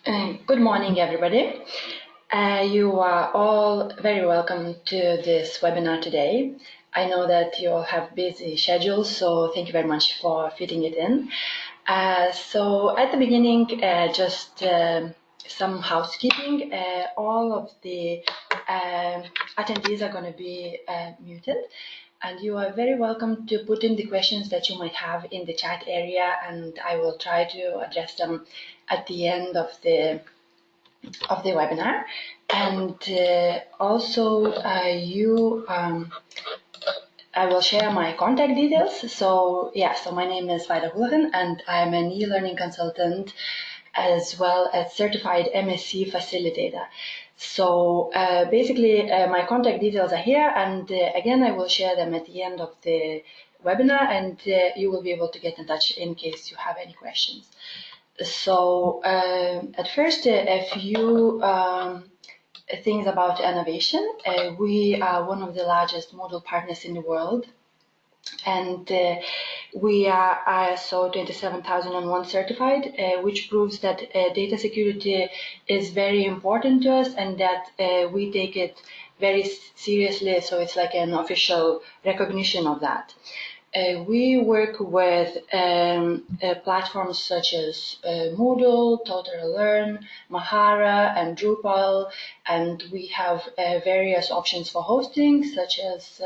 Good morning, everybody. You are all very welcome to this webinar today. I know that you all have busy schedules, so thank you very much for fitting it in. So at the beginning, just some housekeeping. All of the attendees are going to be muted, and you are very welcome to put in the questions that you might have in the chat area, and I will try to address them at the end of the webinar. And also I will share my contact details. So my name is Vaida Hulgen, and I'm an e-learning consultant as well as certified MSc facilitator. So basically my contact details are here, and again I will share them at the end of the webinar, and you will be able to get in touch in case you have any questions. So at first, a few things about Enovation. We are one of the largest Moodle partners in the world, and we are ISO 27001 certified, which proves that data security is very important to us and that we take it very seriously, so it's like an official recognition of that. We work with platforms such as Moodle, totara Learn, Mahara, and Drupal, and we have various options for hosting such as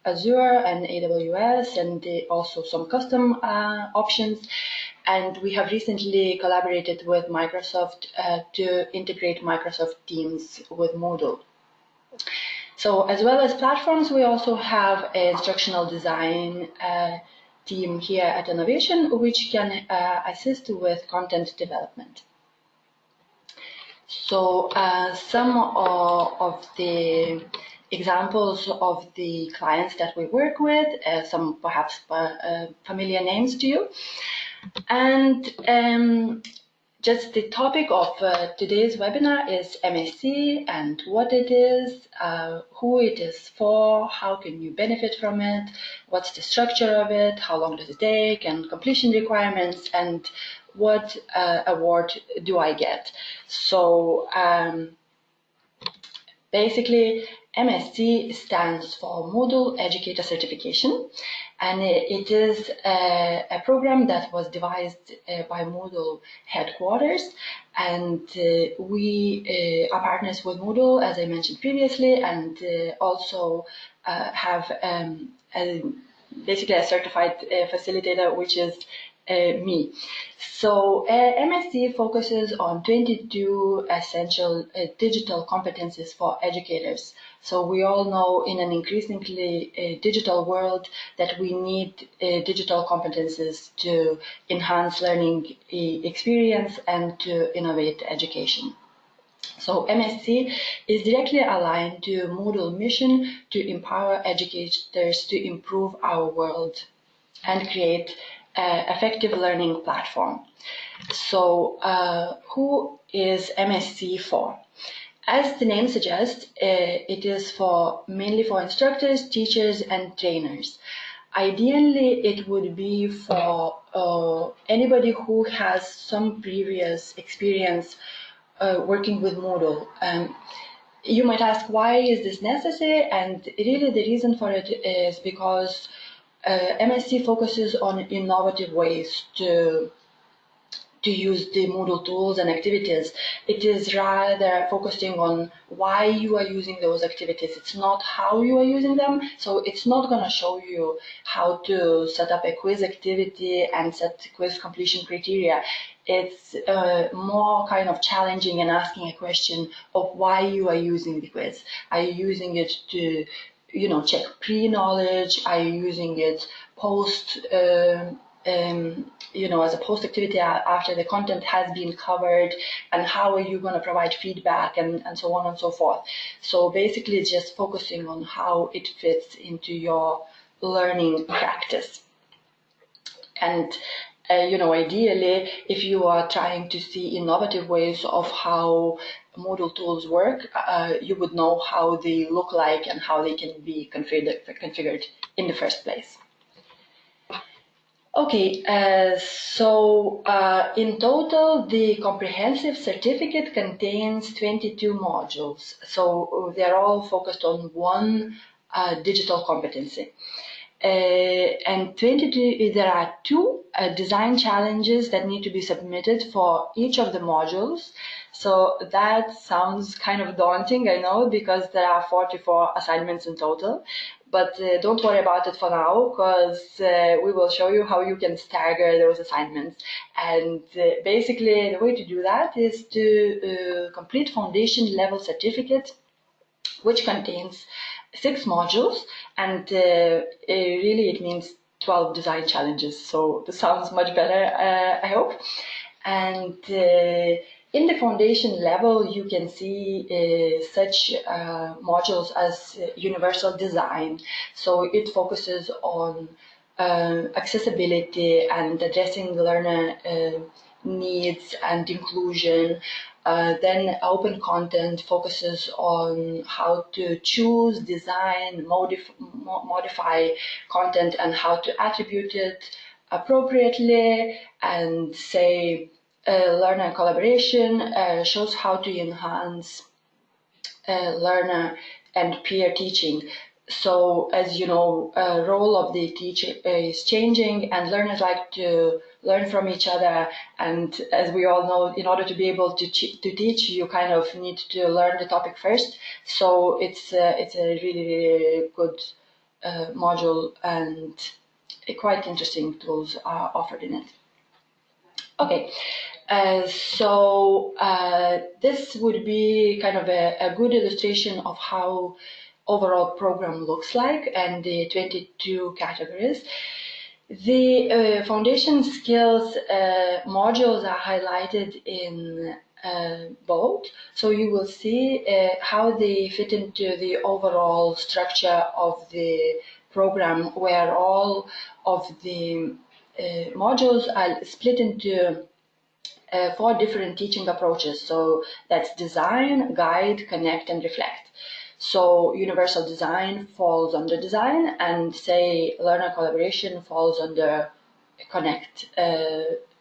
Azure and AWS, and also some custom options. And we have recently collaborated with Microsoft to integrate Microsoft Teams with Moodle. So as well as platforms, we also have an instructional design team here at Enovation, which can assist with content development. So some of the examples of the clients that we work with, some perhaps familiar names to you. And just the topic of today's webinar is MSc and what it is, who it is for, how can you benefit from it, what's the structure of it, how long does it take, and completion requirements, and what award do I get. So basically, MSc stands for Moodle Educator Certification, and it is a program that was devised by Moodle headquarters, and we are partners with Moodle, as I mentioned previously, and also have basically a certified facilitator, which is me. So MSc focuses on 22 essential digital competencies for educators. So we all know in an increasingly digital world that we need digital competencies to enhance learning experience and to innovate education. So MSc is directly aligned to Moodle mission to empower educators to improve our world and create effective learning platform. So who is MSc for? As the name suggests, it is mainly for instructors, teachers, and trainers. Ideally, it would be for anybody who has some previous experience working with Moodle. You might ask, why is this necessary? And really the reason for it is because MSc focuses on innovative ways to use the Moodle tools and activities. It is rather focusing on why you are using those activities. It's not how you are using them. So it's not going to show you how to set up a quiz activity and set quiz completion criteria. It's more kind of challenging and asking a question of why you are using the quiz. Are you using it to check pre-knowledge? Are you using it post as a post activity after the content has been covered, and how are you going to provide feedback and so on and so forth. So basically it's just focusing on how it fits into your learning practice. And ideally, if you are trying to see innovative ways of how Moodle tools work, you would know how they look like and how they can be configured in the first place. Okay, in total, the comprehensive certificate contains 22 modules. So they're all focused on one digital competency. And 22, there are two design challenges that need to be submitted for each of the modules. So that sounds kind of daunting, I know, because there are 44 assignments in total. But don't worry about it for now, because we will show you how you can stagger those assignments. And basically, the way to do that is to complete foundation level certificate, which contains 6 modules, and really it means 12 design challenges. So this sounds much better, I hope. And in the foundation level, you can see such modules as universal design. So it focuses on accessibility and addressing learner needs and inclusion. Then open content focuses on how to choose, design, modify content and how to attribute it appropriately. And say learner collaboration shows how to enhance learner and peer teaching. So as you know, role of the teacher is changing and learners like to learn from each other. And as we all know, in order to be able to teach, you kind of need to learn the topic first. So it's a really, really good module, and quite interesting tools are offered in it. Okay, this would be kind of a good illustration of how overall program looks like and the 22 categories. The foundation skills modules are highlighted in bold, so you will see how they fit into the overall structure of the program, where all of the modules are split into 4 different teaching approaches. So that's design, guide, connect, and reflect. So universal design falls under design, and say learner collaboration falls under connect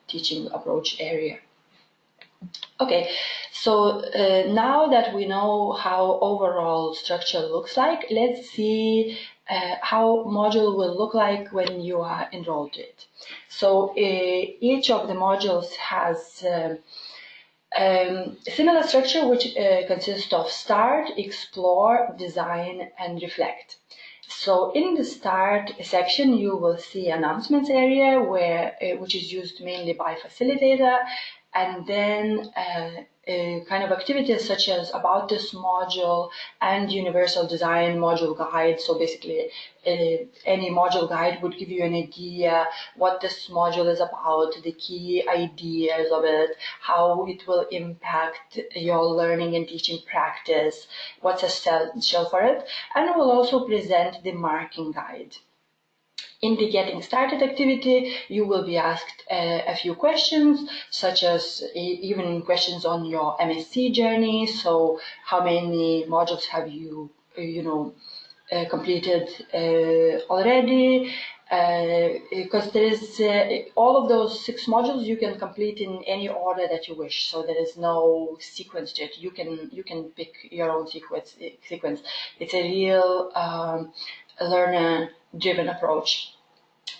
teaching approach area. Okay, so now that we know how overall structure looks like, let's see how module will look like when you are enrolled to it. So each of the modules has similar structure, which consists of start, explore, design, and reflect. So in the start section, you will see announcements area, where which is used mainly by facilitator, and then kind of activities such as about this module and universal design module guide. So basically, any module guide would give you an idea what this module is about, the key ideas of it, how it will impact your learning and teaching practice, what's essential for it, and it will also present the marking guide. In the Getting Started activity, you will be asked a few questions, such as even questions on your MSc journey. So how many modules have you, completed already? Because there is all of those 6 modules you can complete in any order that you wish. So there is no sequence to it. You can pick your own sequence. It's a real learner-driven approach.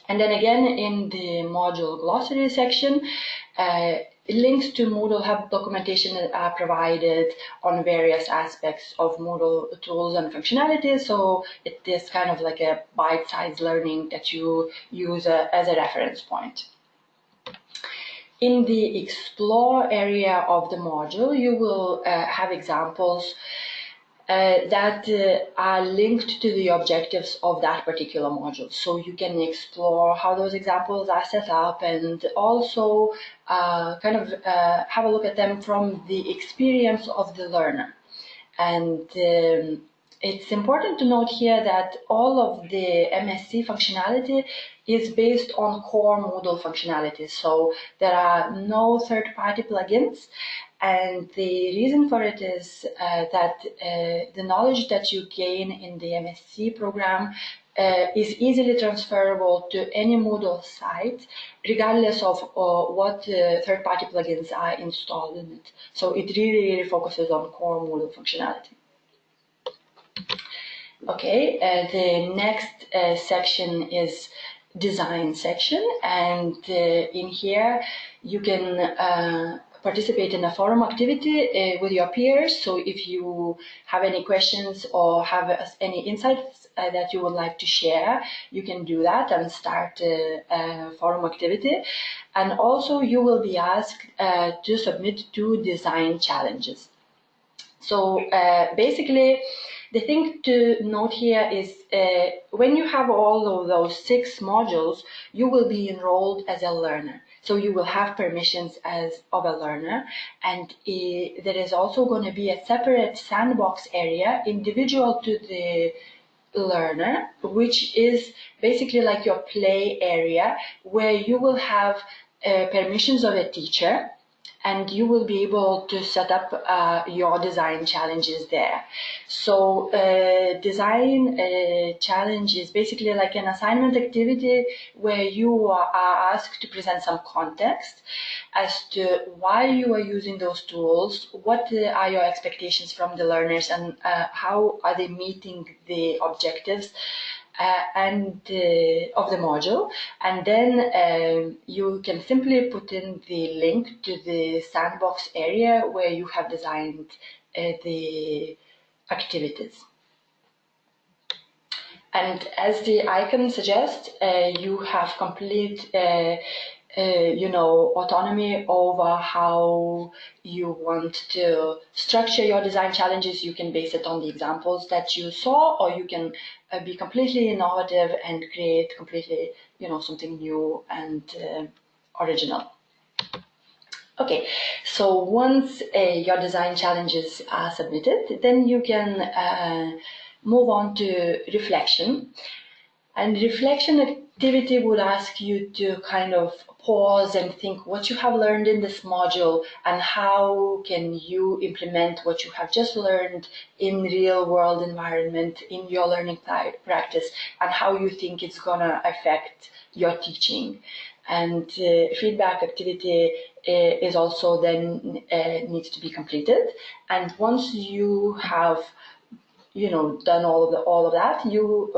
And then again, in the module glossary section, links to Moodle Hub documentation are provided on various aspects of Moodle tools and functionalities. So it is kind of like a bite-sized learning that you use as a reference point. In the Explore area of the module, you will have examples that are linked to the objectives of that particular module. So you can explore how those examples are set up, and also kind of have a look at them from the experience of the learner. And it's important to note here that all of the MSc functionality is based on core Moodle functionality. So there are no third-party plugins. And the reason for it is that the knowledge that you gain in the MSc program is easily transferable to any Moodle site, regardless of what third-party plugins are installed in it. So it really focuses on core Moodle functionality. Okay, the next section is design section, and in here you can participate in a forum activity with your peers. So if you have any questions or have any insights that you would like to share, you can do that and start a forum activity. And also you will be asked to submit 2 design challenges. So basically, the thing to note here is when you have all of those 6 modules, you will be enrolled as a learner. So you will have permissions of a learner, and there is also going to be a separate sandbox area individual to the learner, which is basically like your play area where you will have permissions of a teacher, and you will be able to set up your design challenges there. So design challenge is basically like an assignment activity where you are asked to present some context as to why you are using those tools, what are your expectations from the learners, and how are they meeting the objectives of the module, and then you can simply put in the link to the sandbox area where you have designed the activities. And as the icon suggests, you have complete autonomy over how you want to structure your design challenges. You can base it on the examples that you saw, or you can be completely innovative and create completely, something new and original. Okay, so once your design challenges are submitted, then you can move on to reflection. And reflection activity would ask you to kind of pause and think what you have learned in this module and how can you implement what you have just learned in real world environment in your learning practice, and how you think it's gonna affect your teaching. And feedback activity is also then needs to be completed. And once you have done all of that, you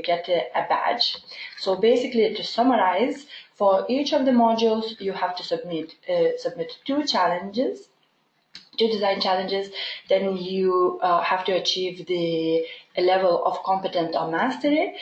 get a badge. So basically, to summarize, for each of the modules, you have to submit 2 challenges, 2 design challenges. Then you have to achieve the level of competent or mastery,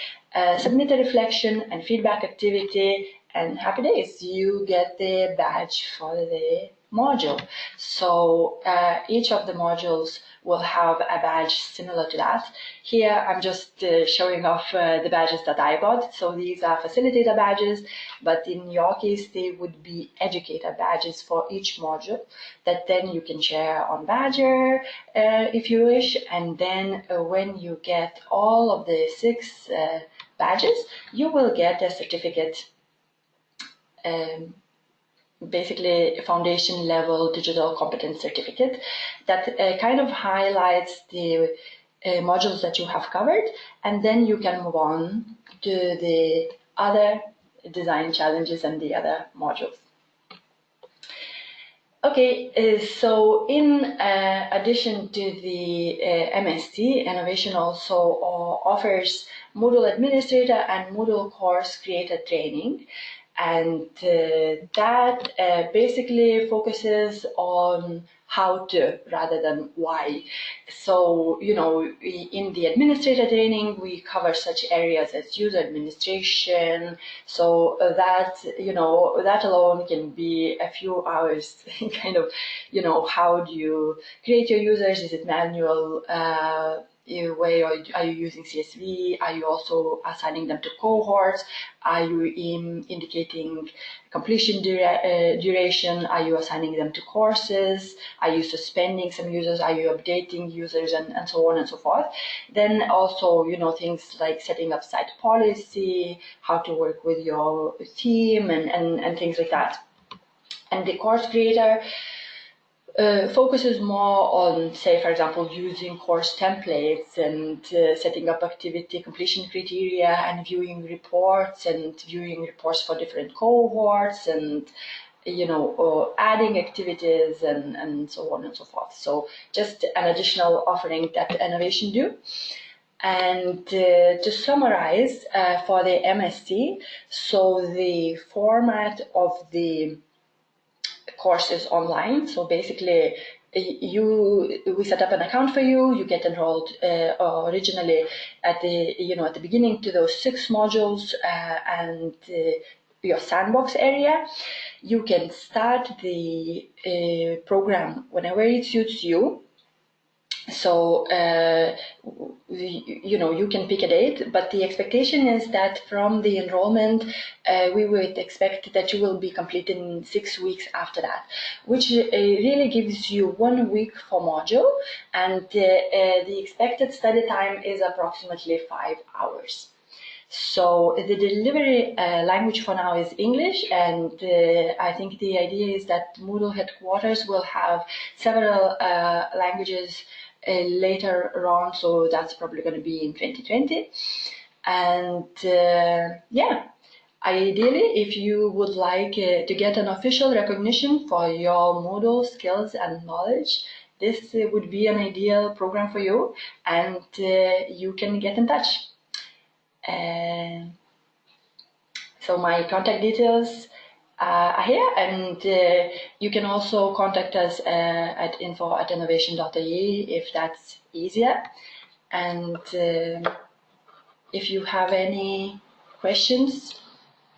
submit a reflection and feedback activity, and happy days, you get the badge for the module. So each of the modules will have a badge similar to that. Here I'm just showing off the badges that I got. So these are facilitator badges, but in your case they would be educator badges for each module that then you can share on Badger if you wish. And then when you get all of the 6 badges, you will get a certificate, basically a foundation level digital competence certificate that kind of highlights the modules that you have covered, and then you can move on to the other design challenges and the other modules. Okay, so in addition to the MSc, Enovation also offers Moodle Administrator and Moodle Course Creator Training. And that basically focuses on how to rather than why. So, in the administrator training, we cover such areas as user administration. So that, that alone can be a few hours, kind of, how do you create your users? Is it manual? Way, or are you using CSV? Are you also assigning them to cohorts? Are you indicating completion duration? Are you assigning them to courses? Are you suspending some users? Are you updating users, and so on and so forth? Then also, things like setting up site policy, how to work with your team, and things like that. And the course creator focuses more on, say, for example, using course templates and setting up activity completion criteria and viewing reports for different cohorts and, adding activities and so on and so forth. So just an additional offering that Enovation do. And to summarize for the MSc, so the format of the course is online. So basically, we set up an account for you. You get enrolled originally at the beginning to those 6 modules and your sandbox area. You can start the program whenever it suits you. So, you can pick a date, but the expectation is that from the enrollment, we would expect that you will be completing 6 weeks after that, which really gives you 1 week for module, and the expected study time is approximately 5 hours. So the delivery language for now is English, and I think the idea is that Moodle headquarters will have several languages later on, so that's probably going to be in 2020. And ideally, if you would like to get an official recognition for your Moodle skills and knowledge, this would be an ideal program for you, and you can get in touch. So my contact details are here, and you can also contact us at info@enovation.ie if that's easier. And if you have any questions,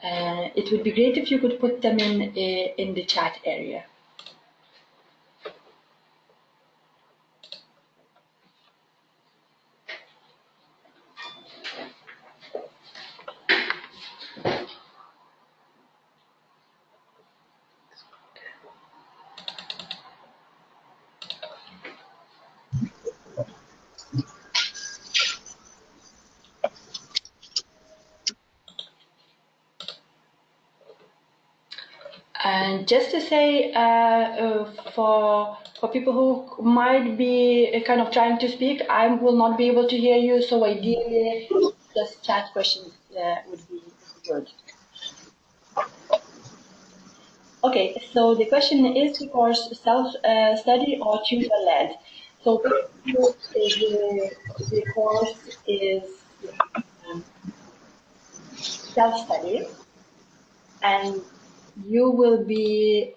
it would be great if you could put them in the chat area. And just to say, for people who might be kind of trying to speak, I will not be able to hear you, so ideally just chat questions would be good. Okay, so the question is the course self-study or tutor-led? So the course is self-study, and you will be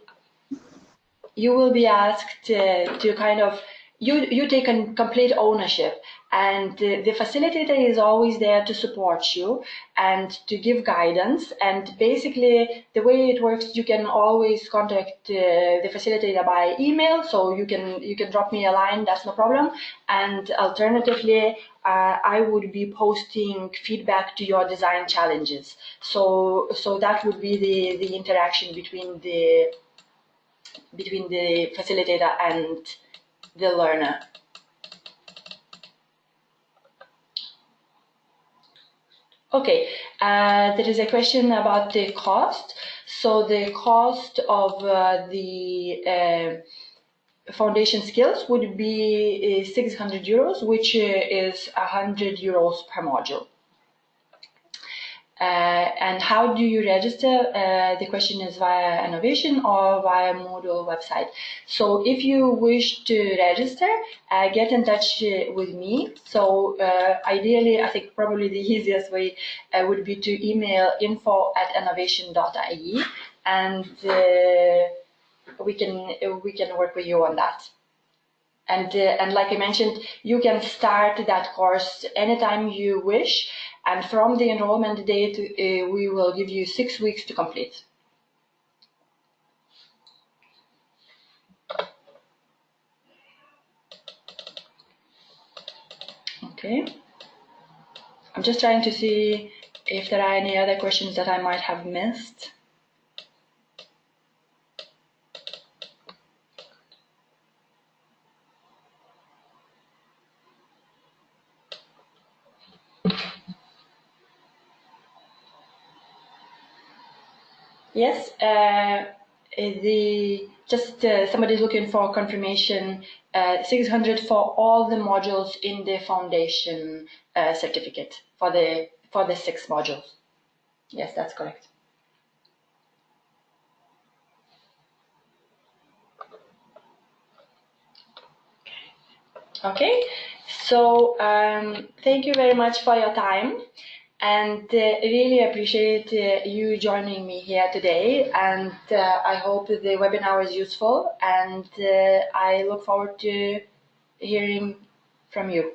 asked to kind of, you take complete ownership, and the facilitator is always there to support you and to give guidance. And basically, the way it works, you can always contact the facilitator by email, so you can drop me a line, that's no problem. And alternatively, I would be posting feedback to your design challenges. So that would be the interaction between the facilitator and the learner. Okay, there is a question about the cost. So the cost of the foundation skills would be 600 euros, which is 100 euros per module. And how do you register? The question is via Enovation or via Moodle website. So if you wish to register, get in touch with me. So ideally, I think probably the easiest way would be to email info@enovation.ie, and we can work with you on that. And like I mentioned, you can start that course anytime you wish, and from the enrollment date, we will give you 6 weeks to complete. Okay. I'm just trying to see if there are any other questions that I might have missed. Yes, somebody's looking for confirmation, 600 for all the modules in the foundation certificate for the 6 modules. Yes, that's correct. Okay, so thank you very much for your time, and really appreciate you joining me here today, and I hope the webinar was useful, and I look forward to hearing from you.